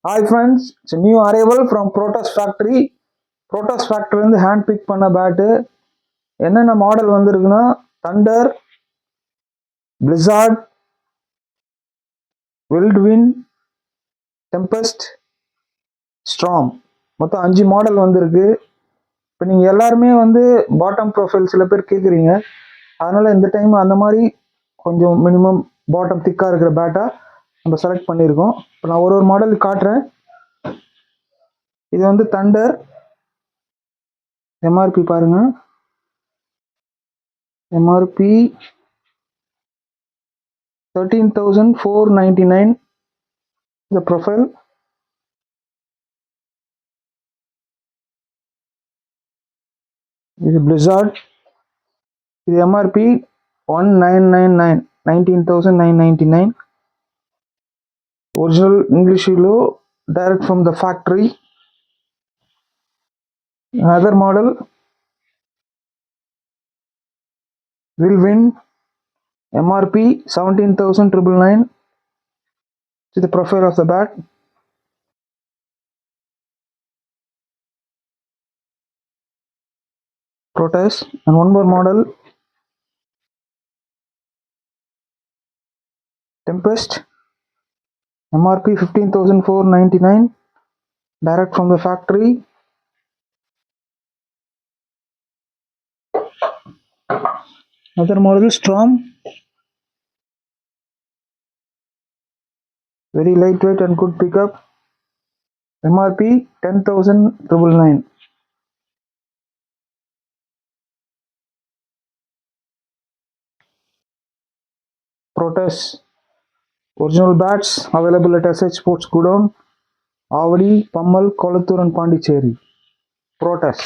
Hi friends, it's a new arrival from Protos Factory. Protos Factory வந்து hand pick பண்ண பேட்டு. என்னென்ன model வந்துருக்குன்னா தண்டர், பிளிஸார்ட், வில்ட்வின், டெம்பஸ்ட், ஸ்ட்ராம், மொத்தம் 5 மாடல் வந்திருக்கு. இப்போ நீங்கள் எல்லாருமே வந்து பாட்டம் ப்ரொஃபைல் சில பேர் கேட்குறீங்க. அதனால் இந்த டைம் அந்த மாதிரி கொஞ்சம் மினிமம் பாட்டம் திக்காக இருக்கிற பேட்டாக நம்ம செலக்ட் பண்ணியிருக்கோம். இப்போ நான் ஒரு மாடல் காட்டுறேன். இது வந்து தண்டர், எம்ஆர்பி பாருங்க, எம்ஆர்பி 13,499. the profile. இது Blizzard. இது MRP 1999, 19,999. Original English logo, direct from the factory. Another model will win MRP 17,999. See the profile of the bat. Proteus. And one more model, Tempest, MRP 15,499, direct from the factory. Another model, Storm, very lightweight and good pickup, MRP 10,999. Proteus. Original bats available at SH Sports Godown, Avadi, Pammal, Kolattur and Pondicherry. Proteus.